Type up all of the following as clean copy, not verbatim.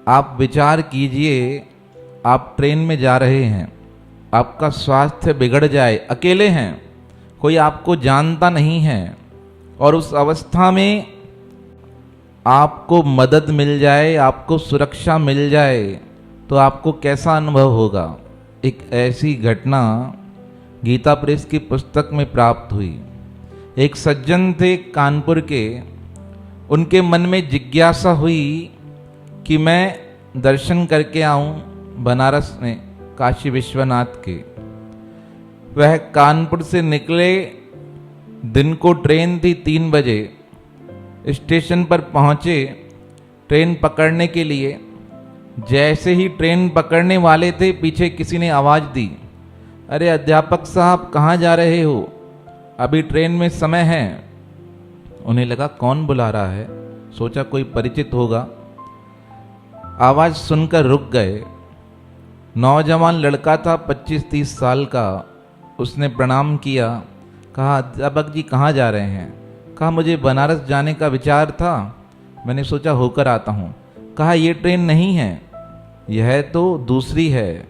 आप विचार कीजिए, आप ट्रेन में जा रहे हैं, आपका स्वास्थ्य बिगड़ जाए, अकेले हैं, कोई आपको जानता नहीं है, और उस अवस्था में आपको मदद मिल जाए, आपको सुरक्षा मिल जाए, तो आपको कैसा अनुभव होगा। एक ऐसी घटना गीता प्रेस की पुस्तक में प्राप्त हुई। एक सज्जन थे कानपुर के, उनके मन में जिज्ञासा हुई कि मैं दर्शन करके आऊं बनारस में काशी विश्वनाथ के। वह कानपुर से निकले, दिन को ट्रेन थी 3 बजे, स्टेशन पर पहुंचे ट्रेन पकड़ने के लिए। जैसे ही ट्रेन पकड़ने वाले थे, पीछे किसी ने आवाज़ दी, अरे अध्यापक साहब कहाँ जा रहे हो, अभी ट्रेन में समय है। उन्हें लगा कौन बुला रहा है, सोचा कोई परिचित होगा। आवाज़ सुनकर रुक गए। नौजवान लड़का था, 25-30 साल का। उसने प्रणाम किया, कहा अध्यापक जी कहाँ जा रहे हैं। कहा मुझे बनारस जाने का विचार था, मैंने सोचा होकर आता हूँ। कहा ये ट्रेन नहीं है, यह तो दूसरी है,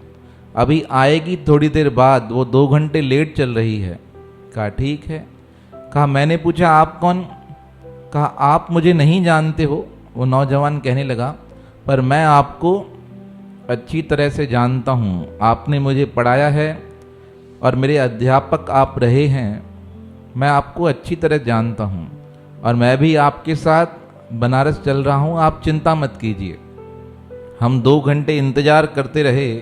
अभी आएगी थोड़ी देर बाद, वो 2 घंटे लेट चल रही है। कहा ठीक है। कहा मैंने पूछा आप कौन। कहा आप मुझे नहीं जानते हो। वो नौजवान कहने लगा पर मैं आपको अच्छी तरह से जानता हूँ, आपने मुझे पढ़ाया है और मेरे अध्यापक आप रहे हैं, मैं आपको अच्छी तरह जानता हूँ और मैं भी आपके साथ बनारस चल रहा हूँ, आप चिंता मत कीजिए। हम 2 घंटे इंतज़ार करते रहे।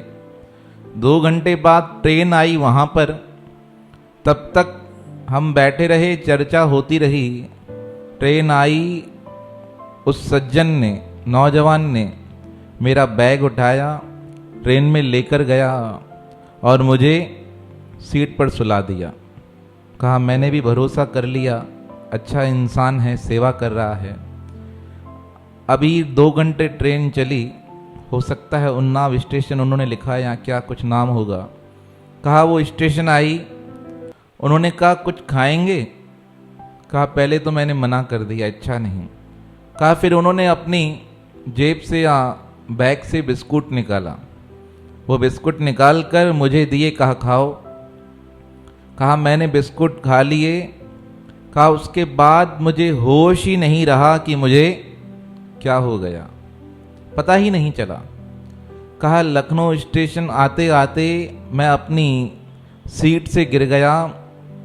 2 घंटे बाद ट्रेन आई वहाँ पर। तब तक हम बैठे रहे, चर्चा होती रही। ट्रेन आई, उस सज्जन ने, नौजवान ने मेरा बैग उठाया, ट्रेन में लेकर गया और मुझे सीट पर सुला दिया। कहा मैंने भी भरोसा कर लिया, अच्छा इंसान है, सेवा कर रहा है। अभी 2 घंटे ट्रेन चली, हो सकता है उन्नाव स्टेशन उन्होंने लिखा है, यहाँ क्या कुछ नाम होगा। कहा वो स्टेशन आई, उन्होंने कहा कुछ खाएंगे। कहा पहले तो मैंने मना कर दिया, इच्छा नहीं। कहा फिर उन्होंने अपनी जेब से या बैग से बिस्कुट निकाला, वो बिस्कुट निकाल कर मुझे दिए, कहा खाओ। कहा मैंने बिस्कुट खा लिए। कहा उसके बाद मुझे होश ही नहीं रहा कि मुझे क्या हो गया, पता ही नहीं चला। कहा लखनऊ स्टेशन आते आते मैं अपनी सीट से गिर गया,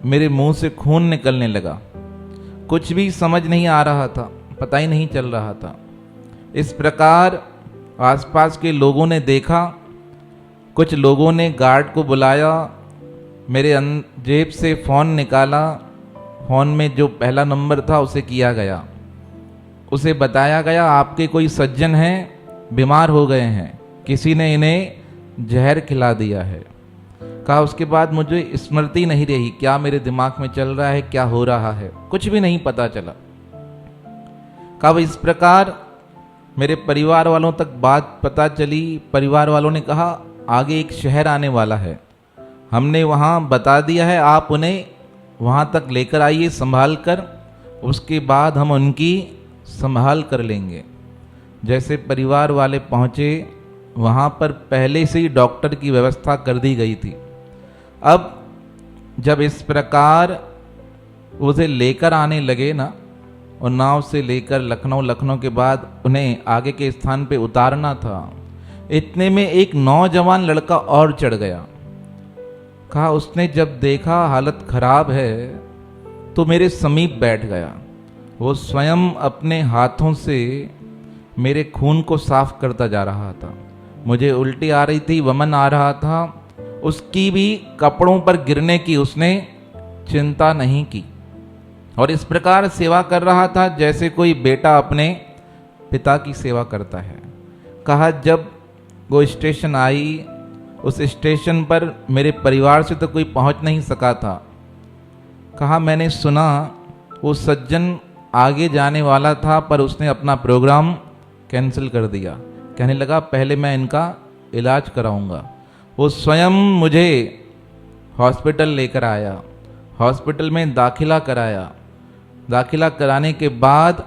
मेरे मुंह से खून निकलने लगा, कुछ भी समझ नहीं आ रहा था, पता ही नहीं चल रहा था। इस प्रकार आसपास के लोगों ने देखा, कुछ लोगों ने गार्ड को बुलाया, मेरे जेब से फ़ोन निकाला, फ़ोन में जो पहला नंबर था उसे किया गया, उसे बताया गया आपके कोई सज्जन हैं, बीमार हो गए हैं, किसी ने इन्हें जहर खिला दिया है। कहा उसके बाद मुझे स्मृति नहीं रही, क्या मेरे दिमाग में चल रहा है, क्या हो रहा है, कुछ भी नहीं पता चला। कहा इस प्रकार मेरे परिवार वालों तक बात पता चली। परिवार वालों ने कहा आगे एक शहर आने वाला है, हमने वहाँ बता दिया है, आप उन्हें वहाँ तक लेकर आइए संभाल कर, उसके बाद हम उनकी संभाल कर लेंगे। जैसे परिवार वाले पहुँचे, वहाँ पर पहले से ही डॉक्टर की व्यवस्था कर दी गई थी। अब जब इस प्रकार उसे लेकर आने लगे ना, और नाव से लेकर लखनऊ, लखनऊ के बाद उन्हें आगे के स्थान पे उतारना था, इतने में एक नौजवान लड़का और चढ़ गया। कहा उसने जब देखा हालत खराब है तो मेरे समीप बैठ गया। वो स्वयं अपने हाथों से मेरे खून को साफ करता जा रहा था। मुझे उल्टी आ रही थी, वमन आ रहा था, उसकी भी कपड़ों पर गिरने की उसने चिंता नहीं की और इस प्रकार सेवा कर रहा था जैसे कोई बेटा अपने पिता की सेवा करता है। कहा जब वो स्टेशन आई, उस स्टेशन पर मेरे परिवार से तो कोई पहुंच नहीं सका था। कहा मैंने सुना वो सज्जन आगे जाने वाला था पर उसने अपना प्रोग्राम कैंसिल कर दिया, कहने लगा पहले मैं इनका इलाज कराऊंगा। वो स्वयं मुझे हॉस्पिटल लेकर आया, हॉस्पिटल में दाखिला कराया। दाखिला कराने के बाद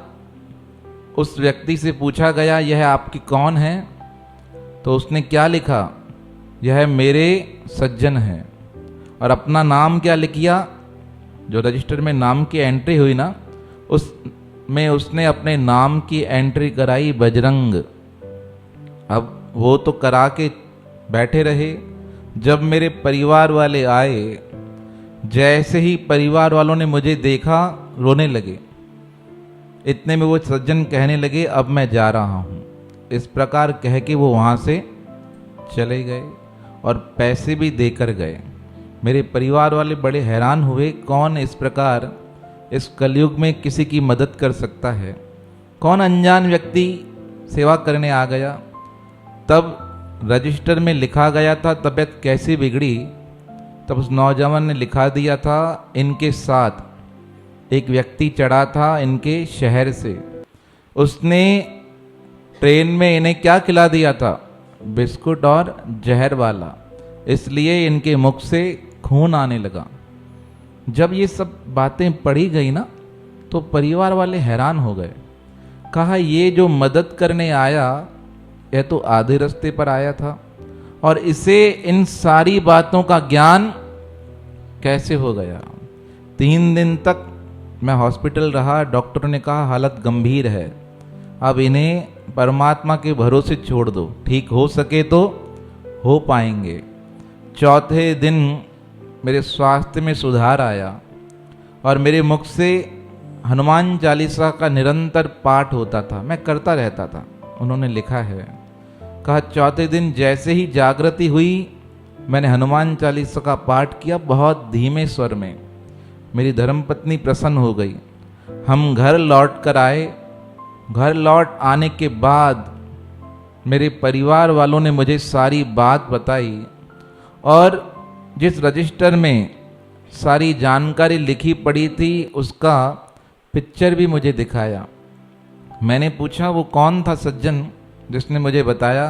उस व्यक्ति से पूछा गया यह आपकी कौन है, तो उसने क्या लिखा, यह मेरे सज्जन हैं। और अपना नाम क्या लिख किया, जो रजिस्टर में नाम की एंट्री हुई ना, उसमें उसने अपने नाम की एंट्री कराई बजरंग। अब वो तो करा के बैठे रहे। जब मेरे परिवार वाले आए, जैसे ही परिवार वालों ने मुझे देखा रोने लगे। इतने में वो सज्जन कहने लगे अब मैं जा रहा हूँ। इस प्रकार कह के वो वहाँ से चले गए और पैसे भी देकर गए। मेरे परिवार वाले बड़े हैरान हुए, कौन इस प्रकार इस कलयुग में किसी की मदद कर सकता है, कौन अनजान व्यक्ति सेवा करने आ गया। तब रजिस्टर में लिखा गया था तबीयत कैसी बिगड़ी, तब उस नौजवान ने लिखा दिया था इनके साथ एक व्यक्ति चढ़ा था इनके शहर से, उसने ट्रेन में इन्हें क्या खिला दिया था, बिस्कुट और जहर वाला, इसलिए इनके मुख से खून आने लगा। जब ये सब बातें पढ़ी गई ना, तो परिवार वाले हैरान हो गए। कहा ये जो मदद करने आया यह तो आधे रास्ते पर आया था, और इसे इन सारी बातों का ज्ञान कैसे हो गया। 3 दिन तक मैं हॉस्पिटल रहा, डॉक्टर ने कहा हालत गंभीर है, अब इन्हें परमात्मा के भरोसे छोड़ दो, ठीक हो सके तो हो पाएंगे। चौथे दिन मेरे स्वास्थ्य में सुधार आया और मेरे मुख से हनुमान चालीसा का निरंतर पाठ होता था, मैं करता रहता था। उन्होंने लिखा है, कहा चौथे दिन जैसे ही जागृति हुई मैंने हनुमान चालीसा का पाठ किया बहुत धीमे स्वर में। मेरी धर्मपत्नी प्रसन्न हो गई। हम घर लौट कर आए। घर लौट आने के बाद मेरे परिवार वालों ने मुझे सारी बात बताई और जिस रजिस्टर में सारी जानकारी लिखी पड़ी थी उसका पिक्चर भी मुझे दिखाया। मैंने पूछा वो कौन था सज्जन जिसने मुझे बताया।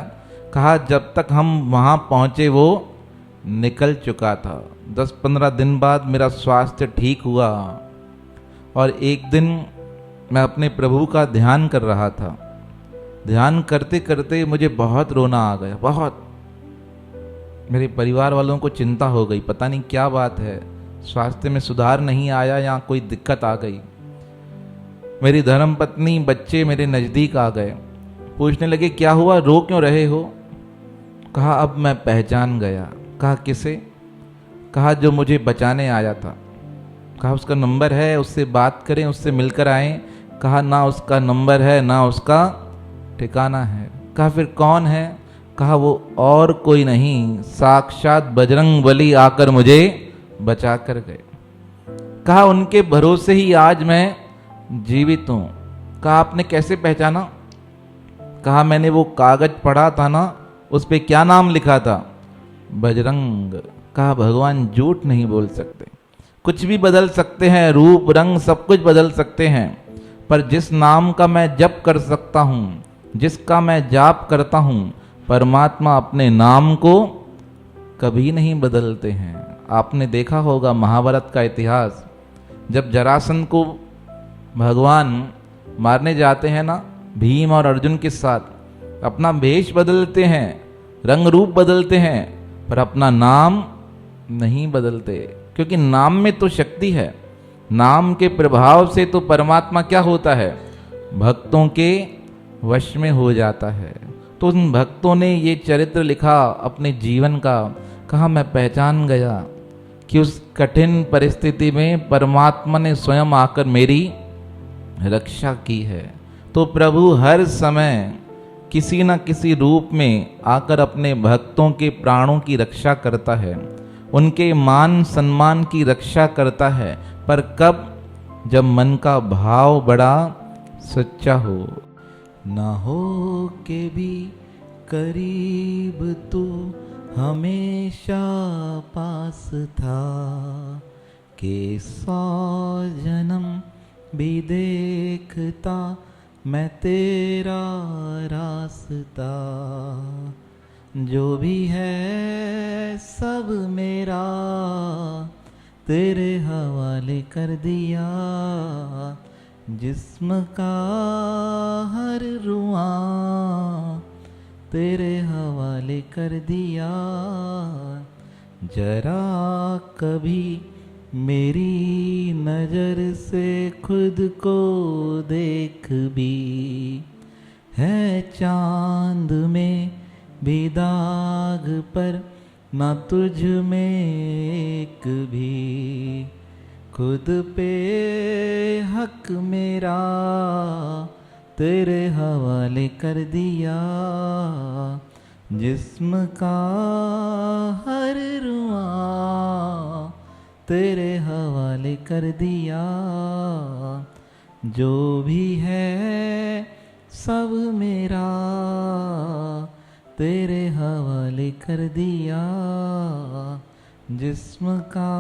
कहा जब तक हम वहाँ पहुँचे वो निकल चुका था। 10-15 दिन बाद मेरा स्वास्थ्य ठीक हुआ और एक दिन मैं अपने प्रभु का ध्यान कर रहा था। ध्यान करते करते मुझे बहुत रोना आ गया, बहुत। मेरे परिवार वालों को चिंता हो गई, पता नहीं क्या बात है, स्वास्थ्य में सुधार नहीं आया या कोई दिक्कत आ गई। मेरी धर्मपत्नी बच्चे मेरे नज़दीक आ गए, पूछने लगे क्या हुआ, रो क्यों रहे हो। कहा अब मैं पहचान गया। कहा किसे। कहा जो मुझे बचाने आया था। कहा उसका नंबर है, उससे बात करें, उससे मिलकर आएं। कहा ना उसका नंबर है ना उसका ठिकाना है। कहा फिर कौन है। कहा वो और कोई नहीं, साक्षात बजरंग बली आकर मुझे बचा कर गए। कहा उनके भरोसे ही आज मैं जीवित हूं। कहा आपने कैसे पहचाना। कहा मैंने वो कागज पढ़ा था ना, उस पे क्या नाम लिखा था, बजरंग। कहा भगवान झूठ नहीं बोल सकते, कुछ भी बदल सकते हैं, रूप रंग सब कुछ बदल सकते हैं, पर जिस नाम का मैं जप कर सकता हूँ, जिसका मैं जाप करता हूँ, परमात्मा अपने नाम को कभी नहीं बदलते हैं। आपने देखा होगा महाभारत का इतिहास, जब जरासंध को भगवान मारने जाते हैं ना, भीम और अर्जुन के साथ, अपना वेश बदलते हैं, रंग रूप बदलते हैं, पर अपना नाम नहीं बदलते, क्योंकि नाम में तो शक्ति है। नाम के प्रभाव से तो परमात्मा क्या होता है, भक्तों के वश में हो जाता है। तो उन भक्तों ने ये चरित्र लिखा अपने जीवन का। कहा मैं पहचान गया कि उस कठिन परिस्थिति में परमात्मा ने स्वयं आकर मेरी रक्षा की है। तो प्रभु हर समय किसी न किसी रूप में आकर अपने भक्तों के प्राणों की रक्षा करता है, उनके मान सम्मान की रक्षा करता है, पर कब, जब मन का भाव बड़ा सच्चा हो। ना हो के भी करीब तू हमेशा पास था, कि 100 जन्म भी देखता मैं तेरा रास्ता, जो भी है सब मेरा तेरे हवाले कर दिया, जिस्म का हर रुआं तेरे हवाले कर दिया। जरा कभी मेरी नजर से खुद को देख भी, है चांद में भी दाग पर ना तुझ में एक भी। खुद पे हक मेरा तेरे हवाले कर दिया। जिस्म का हर रुआं तेरे हवाले कर दिया। जो भी है सब मेरा तेरे हवाले कर दिया। जिस्म का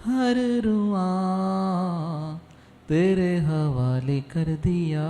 हर रुआं तेरे हवाले कर दिया।